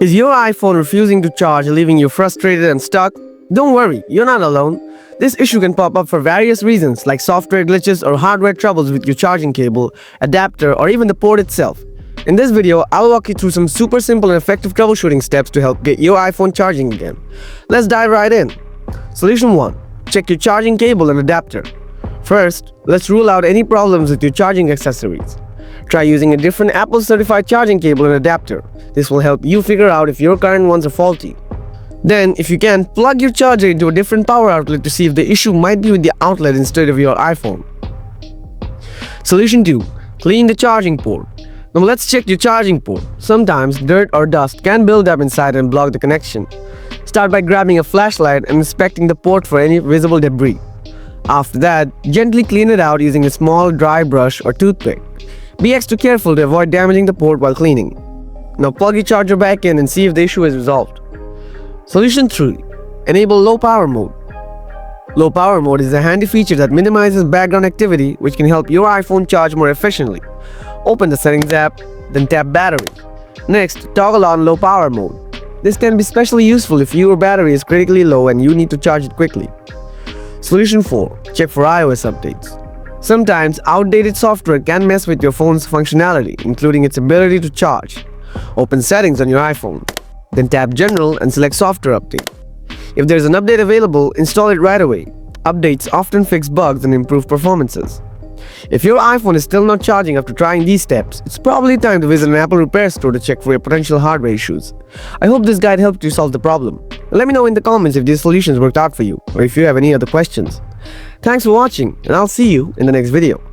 Is your iPhone refusing to charge, leaving you frustrated and stuck? Don't worry, you're not alone. This issue can pop up for various reasons like software glitches or hardware troubles with your charging cable, adapter, or even the port itself. In this video, I'll walk you through some super simple and effective troubleshooting steps to help get your iPhone charging again. Let's dive right in. Solution 1. Check your charging cable and adapter. First, let's rule out any problems with your charging accessories. Try using a different Apple certified charging cable and adapter. This will help you figure out if your current ones are faulty. Then, if you can, plug your charger into a different power outlet to see if the issue might be with the outlet instead of your iPhone. Solution 2. Clean the charging port. Now let's check your charging port. Sometimes dirt or dust can build up inside and block the connection. Start by grabbing a flashlight and inspecting the port for any visible debris. After that, gently clean it out using a small dry brush or toothpick. Be extra careful to avoid damaging the port while cleaning. Now plug your charger back in and see if the issue is resolved. Solution 3. Enable low power mode. Low power mode is a handy feature that minimizes background activity which can help your iPhone charge more efficiently. Open the settings app, then tap battery. Next, toggle on low power mode. This can be especially useful if your battery is critically low and you need to charge it quickly. Solution 4. Check for iOS updates. Sometimes outdated software can mess with your phone's functionality, including its ability to charge. Open Settings on your iPhone. Then tap General and select Software Update. If there's an update available, install it right away. Updates often fix bugs and improve performances. If your iPhone is still not charging after trying these steps, it's probably time to visit an Apple repair store to check for your potential hardware issues. I hope this guide helped you solve the problem. Let me know in the comments if these solutions worked out for you, or if you have any other questions. Thanks for watching, and I'll see you in the next video.